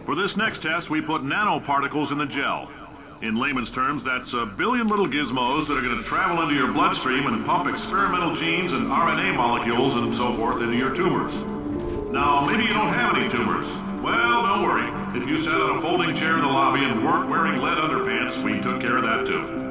For this next test, we put nanoparticles in the gel. In layman's terms, that's a billion little gizmos that are going to travel into your bloodstream and pump experimental genes and RNA molecules and so forth into your tumors. Now, maybe you don't have any tumors. Well, don't worry. If you sat on a folding chair in the lobby and weren't wearing lead underpants, we took care of that too.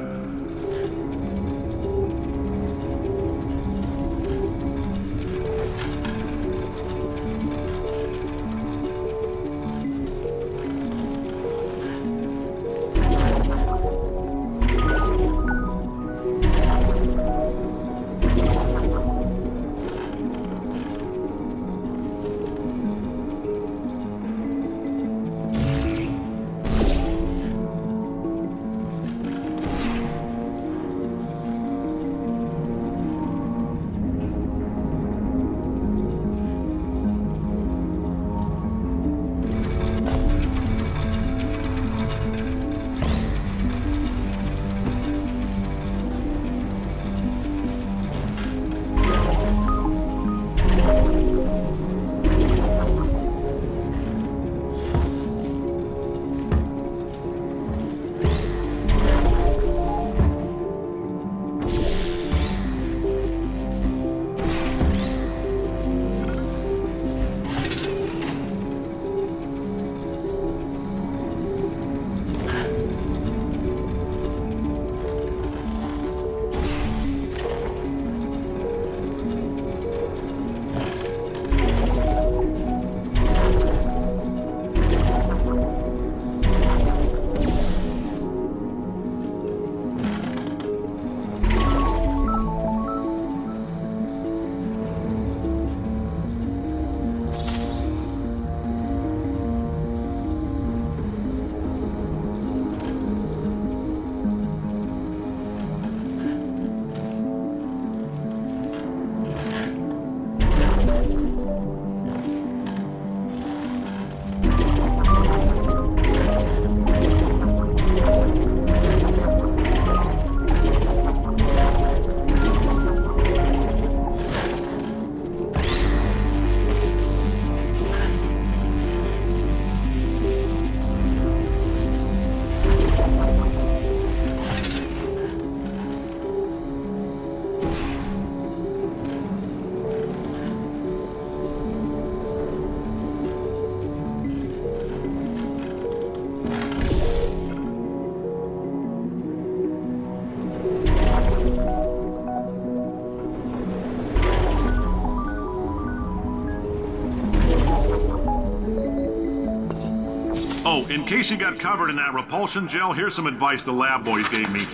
Oh, in case you got covered in that repulsion gel, here's some advice the lab boys gave me.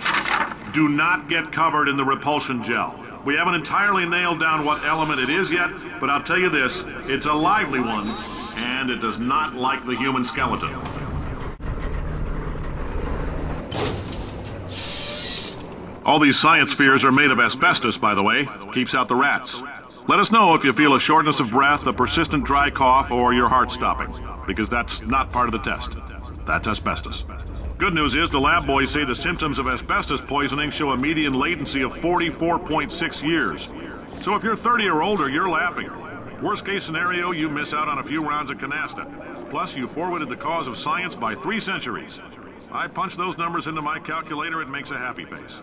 Do not get covered in the repulsion gel. We haven't entirely nailed down what element it is yet, but I'll tell you this, it's a lively one, and it does not like the human skeleton. All these science spheres are made of asbestos, by the way. Keeps out the rats. Let us know if you feel a shortness of breath, a persistent dry cough, or your heart stopping, because that's not part of the test. That's asbestos. Good news is the lab boys say the symptoms of asbestos poisoning show a median latency of 44.6 years. So if you're 30 or older, you're laughing. Worst case scenario, you miss out on a few rounds of canasta. Plus, you forwarded the cause of science by 3 centuries. I punch those numbers into my calculator, it makes a happy face.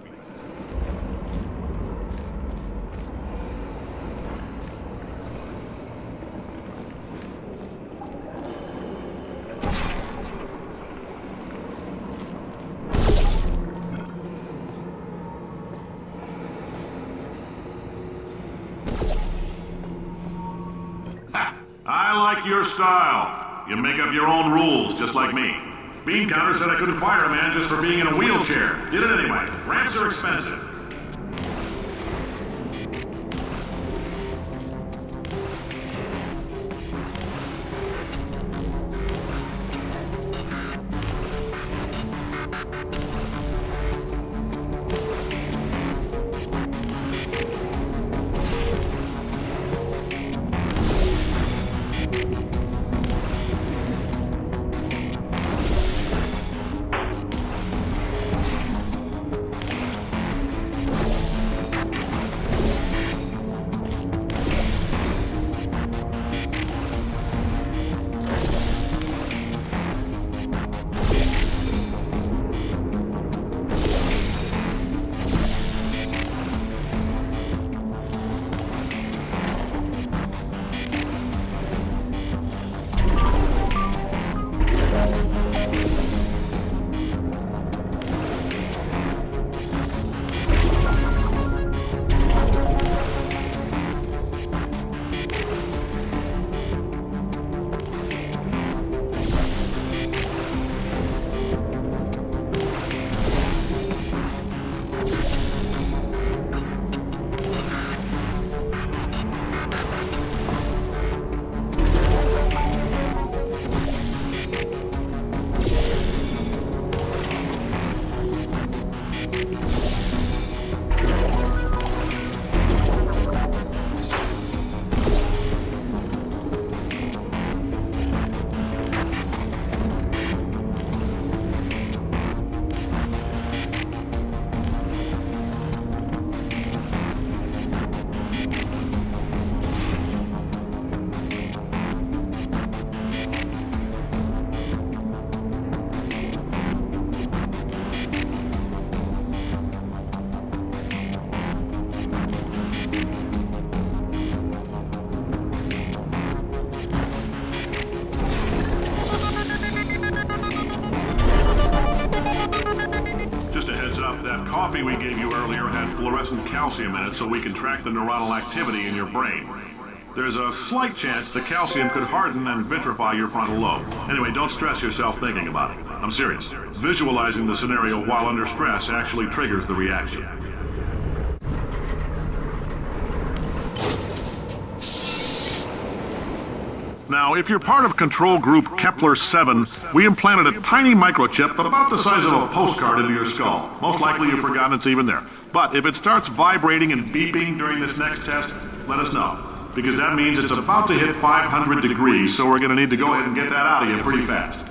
I like your style. You make up your own rules, just like me. Bean Counter said I couldn't fire a man just for being in a wheelchair. Did it anyway. Ramps are expensive. coffee we gave you earlier had fluorescent calcium in it so we can track the neuronal activity in your brain. There's a slight chance the calcium could harden and vitrify your frontal lobe. Anyway, don't stress yourself thinking about it. I'm serious. Visualizing the scenario while under stress actually triggers the reaction. Now, if you're part of control group Kepler-7, we implanted a tiny microchip about the size of a postcard into your skull. Most likely you've forgotten it's even there. But if it starts vibrating and beeping during this next test, let us know. Because that means it's about to hit 500 degrees, so we're going to need to go ahead and get that out of you pretty fast.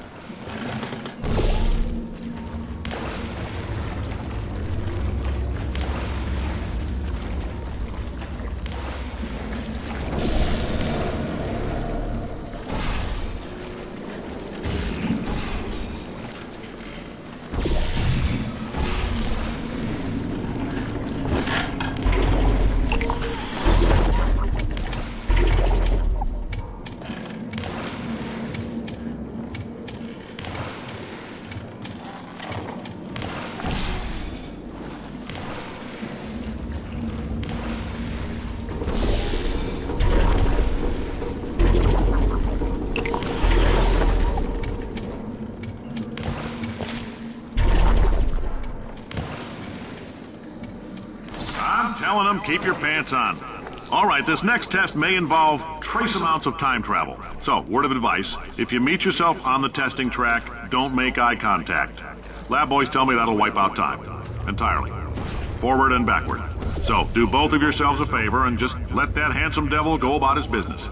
Telling them, keep your pants on. All right, this next test may involve trace amounts of time travel. So, word of advice, if you meet yourself on the testing track, don't make eye contact. Lab boys tell me that'll wipe out time. Entirely. Forward and backward. So, do both of yourselves a favor and just let that handsome devil go about his business.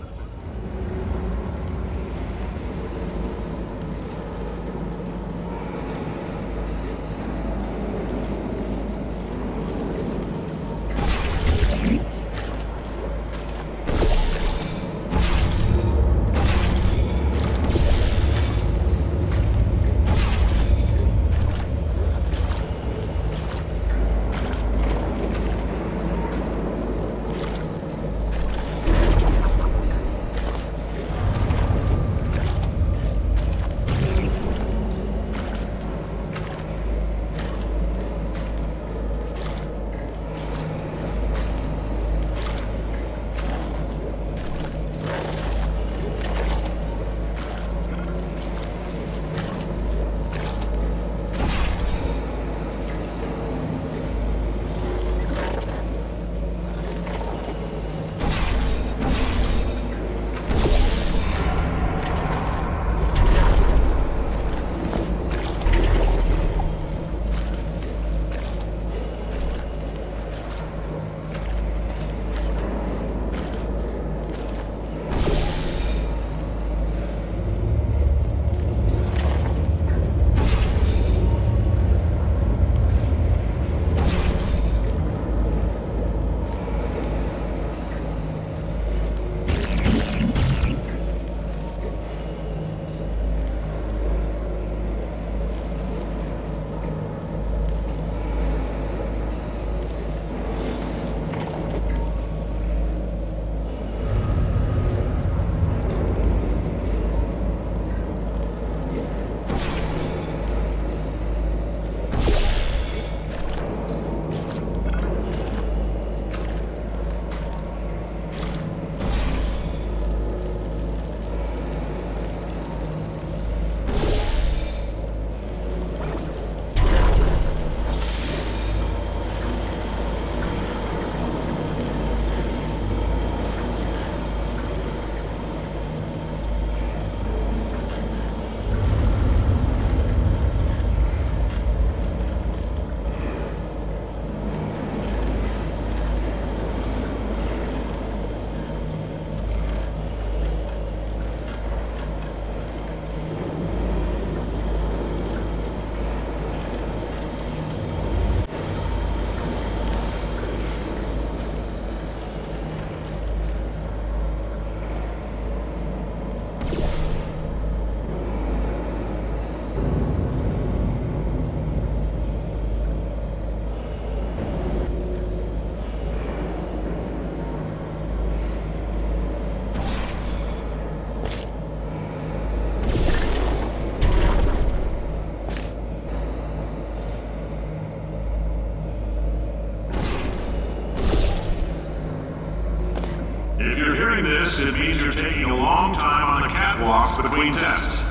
this, it means you're taking a long time on the catwalks between tests.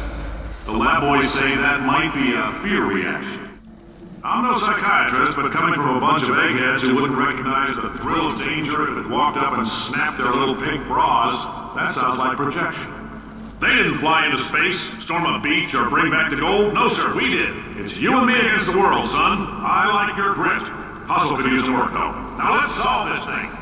The lab boys say that might be a fear reaction. I'm no psychiatrist, but coming from a bunch of eggheads who wouldn't recognize the thrill of danger if it walked up and snapped their little pink bras, that sounds like projection. They didn't fly into space, storm a beach, or bring back the gold. No, sir, we did. It's you and me against the world, son. I like your grit. Hustle could use some work, though. Now let's solve this thing.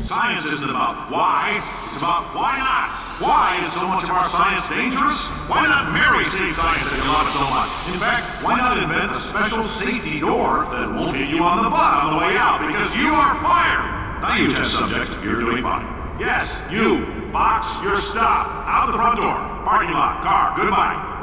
Science isn't about why, it's about why not. Why is so much of our science dangerous? Why not Mary save science if you love it so much? In fact, why not invent a special safety door that won't hit you on the butt on the way out because you are fired? Now you test subject, you're doing fine. Yes, you. Box your stuff. Out the front door. Parking lot. Car. Goodbye.